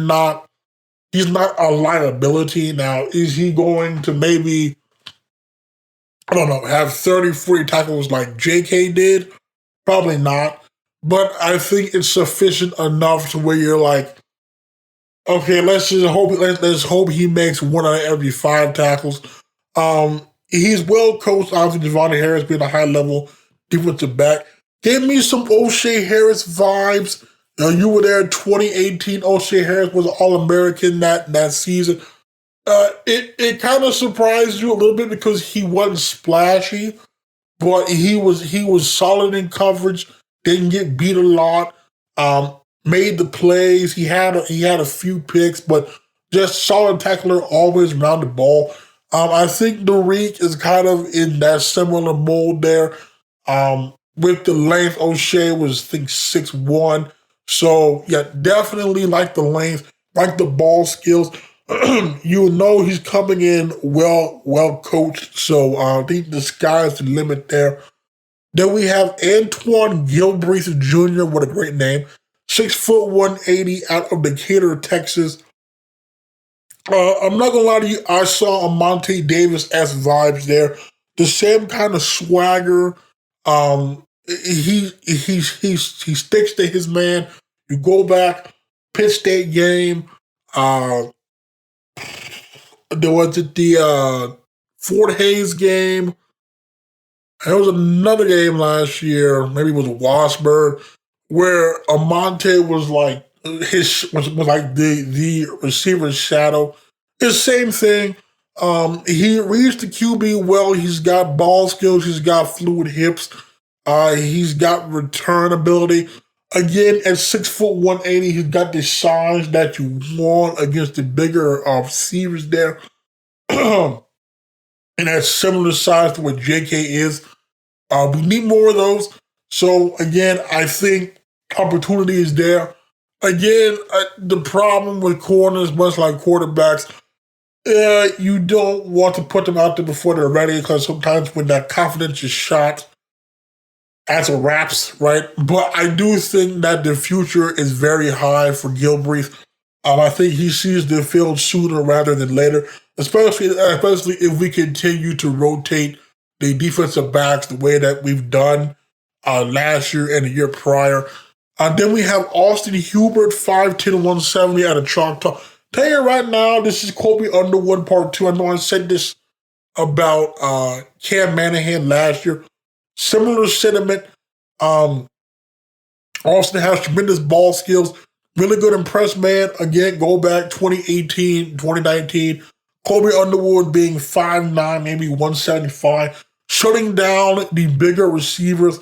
not a liability. Now, is he going to maybe, I don't know, have 30, 40 tackles like JK did? Probably not. But I think it's sufficient enough to where you're like, okay, let's hope he makes 1 out of every 5 tackles. He's well coached. Obviously, Devontae Harris being a high level defensive back. Gave me some O'Shea Harris vibes. You were there in 2018. O'Shea Harris was an All-American that season. It kind of surprised you a little bit because he wasn't splashy, but he was solid in coverage. Didn't get beat a lot. Made the plays. He had a few picks, but just solid tackler, always around the ball. I think Derek is kind of in that similar mold there. With the length, O'Shea was, I think, 6'1". So, yeah, definitely like the length, like the ball skills. He's coming in well coached. So, I think the sky's the limit there. Then we have Antoine Gilbreath Jr., what a great name. 6', 180 out of Decatur, Texas. I'm not gonna lie to you, I saw a Monte Davis-esque vibes there. The same kind of swagger. He sticks to his man. You go back, Pitt State game. Uh, there was the Fort Hayes game. There was another game last year, maybe it was Wasburg, where Amante was like was like the receiver's shadow. It's the same thing. He reads the QB well. He's got ball skills. He's got fluid hips. He's got return ability. Again, at 6', 180, he's got the size that you want against the bigger receivers there. And that's similar size to what JK is. We need more of those. So again, I think opportunity is there. Again, the problem with corners, much like quarterbacks, you don't want to put them out there before they're ready because sometimes when that confidence is shot, as a wraps, right? But I do think that the future is very high for Gilbreath. I think he sees the field sooner rather than later, especially if we continue to rotate the defensive backs the way that we've done last year and the year prior. Then we have Austin Hubert, 5'10", 170 out of Choctaw. Tell you right now, this is Kobe Underwood part 2. I know I said this about Cam Manahan last year. Similar sentiment. Austin has tremendous ball skills. Really good impressed man. Again, go back 2018, 2019. Kobe Underwood being 5'9", maybe 175. Shutting down the bigger receivers.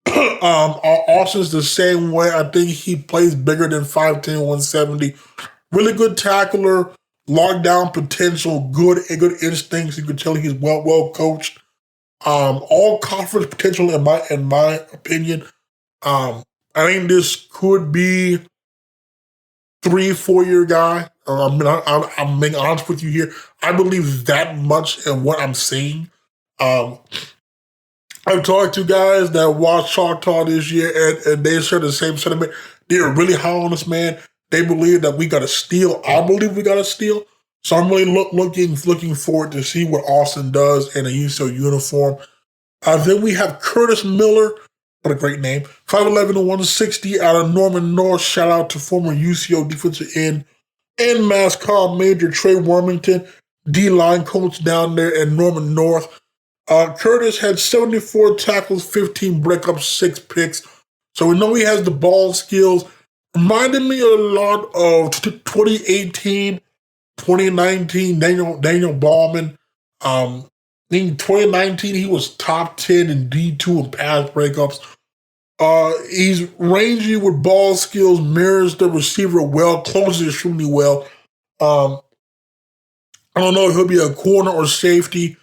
Austin's the same way. I think he plays bigger than 5'10", 170. Really good tackler. Lockdown potential. Good instincts. You can tell he's well coached. All conference potential in my opinion. I think this could be 3-4 year guy. I'm being honest with you here. I believe that much in what I'm seeing. I've talked to guys that watched Choctaw this year, and they share the same sentiment. They're really high on this man. They believe that we got to steal. I believe we got to steal. So I'm really looking forward to see what Austin does in a UCO uniform. Then we have Curtis Miller. What a great name. 5'11", 160 out of Norman North. Shout out to former UCO defensive end and mascot Major Trey Wormington, D-line coach down there in Norman North. Curtis had 74 tackles, 15 breakups, 6 picks. So we know he has the ball skills. Reminded me a lot of 2018, 2019, Daniel Ballman. In 2019, he was top 10 in D2 and pass breakups. He's rangy with ball skills, mirrors the receiver well, closes extremely well. I don't know if he'll be a corner or safety.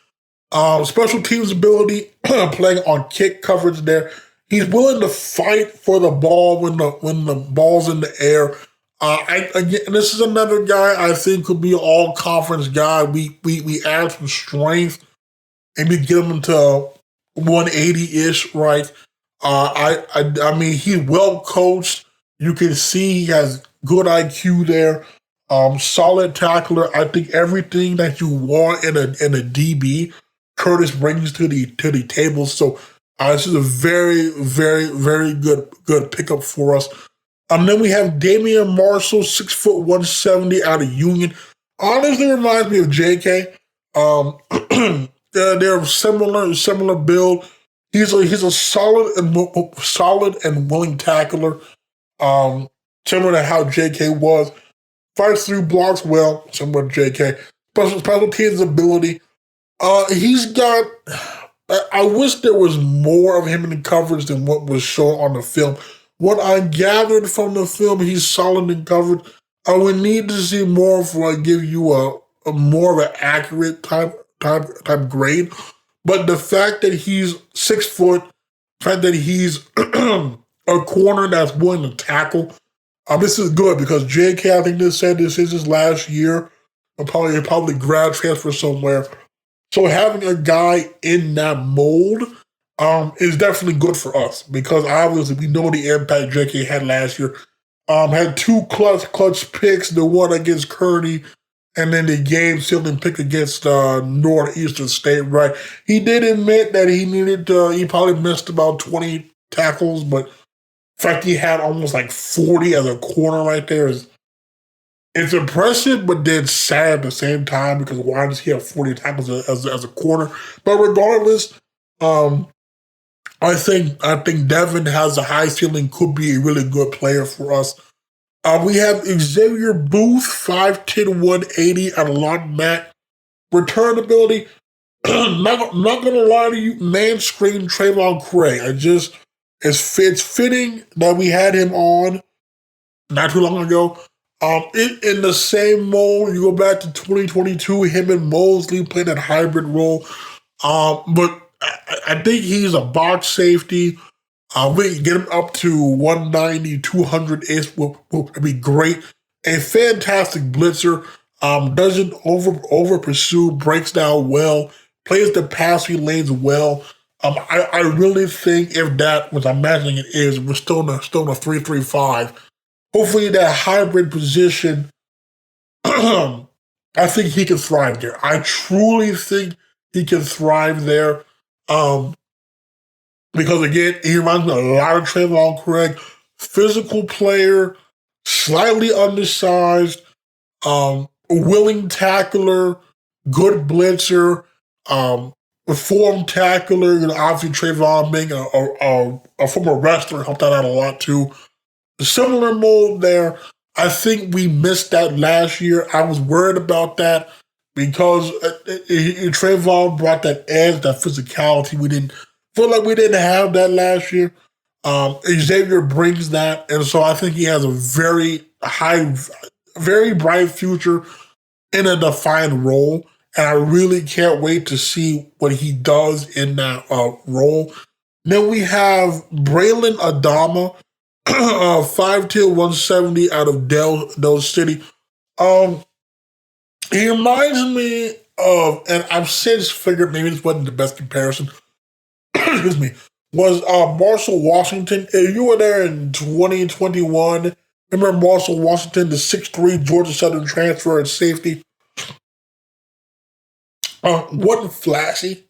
Special teams ability, playing on kick coverage there. He's willing to fight for the ball when the ball's in the air. Again, this is another guy I think could be an all-conference guy. We add some strength and we get him to 180-ish, right? I mean, he's well coached. You can see he has good IQ there. Solid tackler. I think everything that you want in a DB, Curtis brings to the table. So this is a very, very, very good pickup for us. Then we have Damian Marshall, 6', 170 out of Union. Honestly, reminds me of JK. They're similar build. He's a solid and willing tackler. Similar to how JK was. Fights through blocks well, similar to JK. Special teams ability. He's got. I wish there was more of him in the coverage than what was shown on the film. What I gathered from the film, he's solid in coverage. I would need to see more for I give you a more of an accurate type grade. But the fact that he's 6 foot, the fact that he's a corner that's willing to tackle, this is good because JK, I think they said this is his last year. He'll probably grad transfer somewhere. So having a guy in that mold is definitely good for us because obviously we know the impact JK had last year. Had 2 clutch picks, the one against Kearney and then the game-sealing pick against Northeastern State, right? He did admit that he probably missed about 20 tackles, but the fact he had almost like 40 as a corner right there is It's impressive, but then sad at the same time because why does he have 40 tackles as a corner? But regardless, I think Devin has a high ceiling, could be a really good player for us. We have Xavier Booth, 5'10", 180 at a lot mat. Return ability, not gonna lie to you, man scream Trayvon Craig. It's fitting that we had him on not too long ago. In the same mold, you go back to 2022, him and Mosley played that hybrid role. But I think he's a box safety. We can get him up to 190, 200-ish would be great. A fantastic blitzer. Doesn't over pursue, breaks down well, plays the passing lanes well. I really think if that, which I'm imagining it is, we're still in a 3-3-5. Hopefully that hybrid position, I think he can thrive there. I truly think he can thrive there. Because again, he reminds me a lot of Trayvon Craig. Physical player, slightly undersized, willing tackler, good blitzer, reformed tackler. Obviously Trayvon being a former wrestler helped that out a lot too. Similar mold there. I think we missed that last year. I was worried about that because Trayvon brought that edge, that physicality. We didn't feel like we didn't have that last year. Xavier brings that, and so I think he has a very bright future in a defined role, and I really can't wait to see what he does in that role. Then we have Braylon Adama, 5'10", 170 out of Del City. He reminds me of, and I've since figured maybe this wasn't the best comparison, excuse me, was Marshall Washington. If you were there in 2021, remember Marshall Washington, the 6'3" Georgia Southern transfer at safety? Wasn't flashy,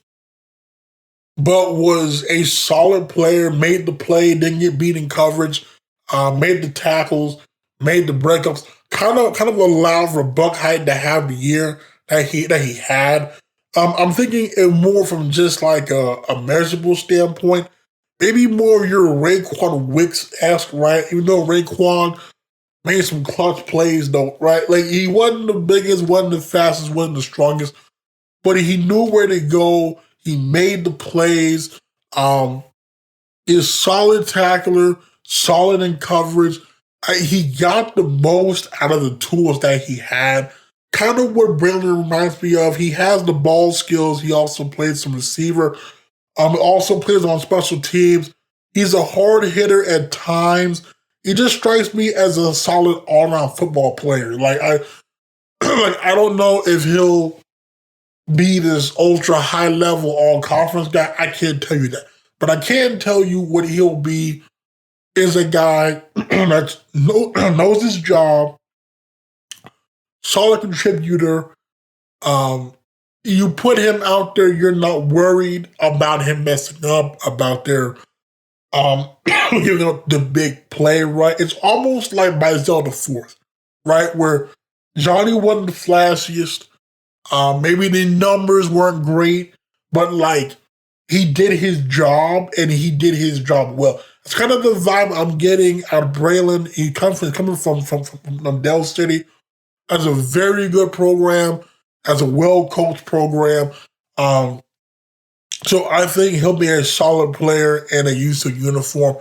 but was a solid player, made the play, didn't get beat in coverage, made the tackles, made the breakups, kind of allowed for Buck Height to have the year that he had. I'm thinking it more from just like a measurable standpoint. Maybe more of your Raekwon Wicks-esque, right? Even though Raekwon made some clutch plays, though, right? Like, he wasn't the biggest, wasn't the fastest, wasn't the strongest, but he knew where to go. He made the plays. Is solid tackler, solid in coverage. He got the most out of the tools that he had. Kind of what Braylon reminds me of. He has the ball skills. He also plays some receiver. Also plays on special teams. He's a hard hitter at times. He just strikes me as a solid all-around football player. Like I don't know if he'll be this ultra high level all conference guy. I can't tell you that, but I can tell you what he'll be is a guy that knows his job, solid contributor. You put him out there, you're not worried about him messing up, about their giving up the big play, right? It's almost like Mizell the Fourth, right? Where Johnny wasn't the flashiest. Maybe the numbers weren't great, but like he did his job and he did his job well. It's kind of the vibe I'm getting out of Braylon. He coming from Del City as a very good program, as a well-coached program. So I think he'll be a solid player in a UC uniform.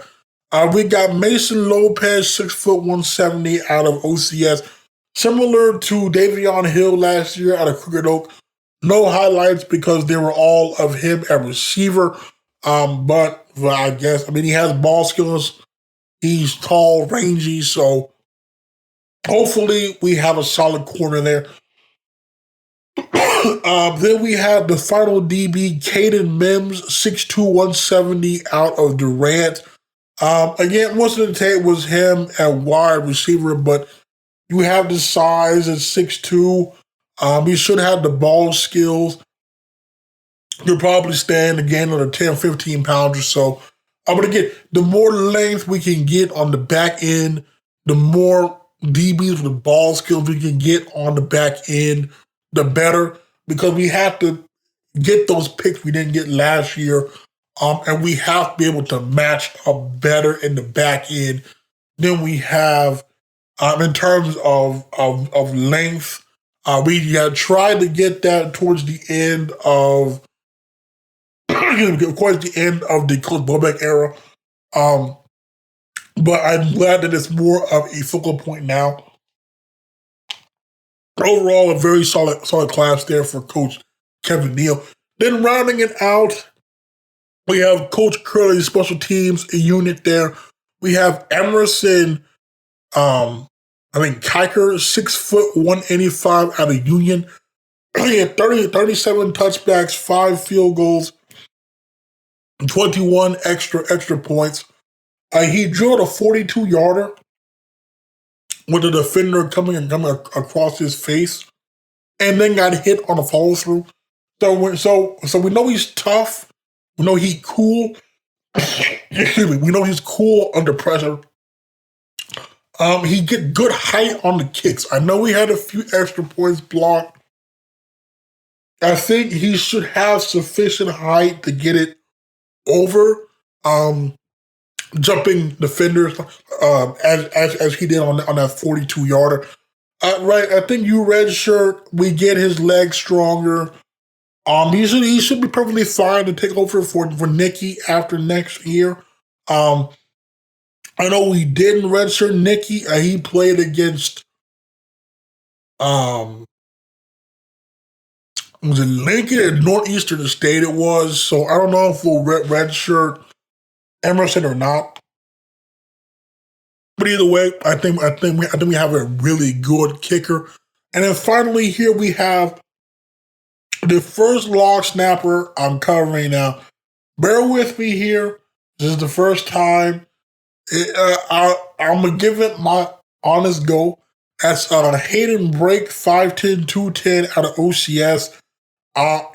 We got Mason Lopez, 6', 170 out of OCS. Similar to Davion Hill last year out of Crooked Oak. No highlights because they were all of him at receiver. But I guess, he has ball skills. He's tall, rangy, so hopefully we have a solid corner there. Then we have the final DB, Caden Mims, 6'2", 170 out of Durant. Again, most of the tape was him at wide receiver, but you have the size at 6'2". He should have the ball skills. You'll probably stand again on a 10, 15 pounds or so. But again, the more length we can get on the back end, the more DBs with ball skills we can get on the back end, the better, because we have to get those picks we didn't get last year, and we have to be able to match up better in the back end than we have in terms of length. We had tried to get that towards the end of the Coach Bobek era. But I'm glad that it's more of a focal point now. Overall, a very solid class there for Coach Kevin Neal. Then rounding it out, we have Coach Curley's special teams unit there. We have Emerson, Kiker, 6 foot, 185 out of Union. He had 37 touchbacks, 5 field goals, 21 extra points. He drilled a 42-yarder with the defender coming across his face, and then got hit on a follow through. So we know he's tough. We know he's cool. Excuse me. We know he's cool under pressure. He get good height on the kicks. I know he had a few extra points blocked. I think he should have sufficient height to get it over jumping defenders as he did on that 42-yarder. Right, I think you redshirt. We get his legs stronger. He should be perfectly fine to take over for Nicky after next year. I know we didn't redshirt Nicky. He played against was it Lincoln and Northeastern State? It was. So I don't know if we'll redshirt Emerson or not. But either way, I think we have a really good kicker. And then finally, here we have the first long snapper I'm covering now. Bear with me here. This is the first time. I'm going to give it my honest go. That's Hayden Brake, 5'10", 210 out of OCS.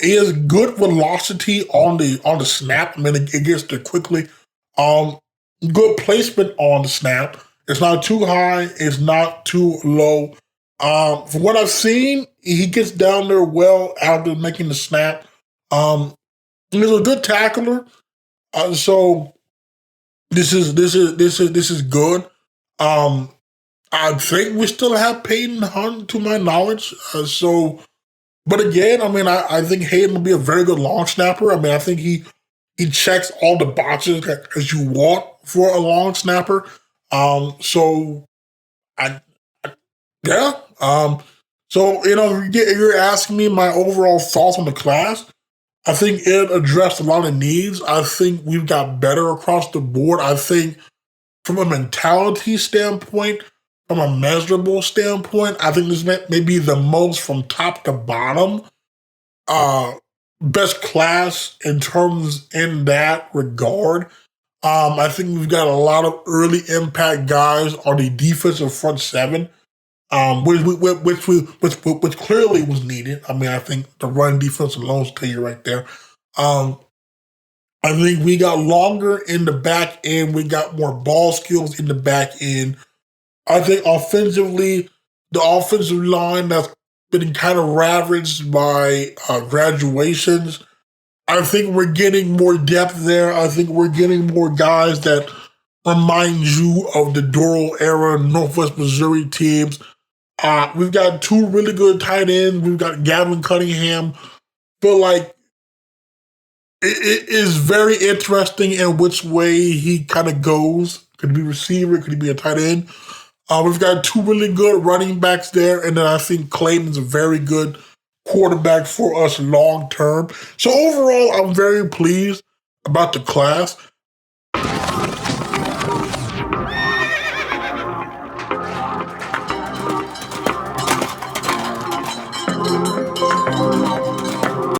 He has good velocity on the snap. I mean, it gets there quickly. Good placement on the snap. It's not too high. It's not too low. From what I've seen, he gets down there well after making the snap. He's a good tackler. So this is good. I think we still have Peyton Hunt, to my knowledge. But again, I mean, I think Hayden will be a very good long snapper. I mean, I think he checks all the boxes that you want for a long snapper. So if you're asking me my overall thoughts on the class, I think it addressed a lot of needs. I think we've got better across the board. I think from a mentality standpoint, from a measurable standpoint, I think this may be the most from top to bottom best class in that regard. I think we've got a lot of early impact guys on the defensive front seven, which clearly was needed. I mean, I think the run defense alone tell you right there. I think we got longer in the back end. We got more ball skills in the back end. I think offensively, the offensive line that's been kind of ravaged by graduations. I think we're getting more depth there. I think we're getting more guys that remind you of the Doral era Northwest Missouri teams. We've got 2 really good tight ends. We've got Gavin Cunningham. Feel like it is very interesting in which way he kind of goes. Could he be receiver? Could he be a tight end? We've got 2 really good running backs there, and then I think Clayton's a very good quarterback for us long term. So overall, I'm very pleased about the class.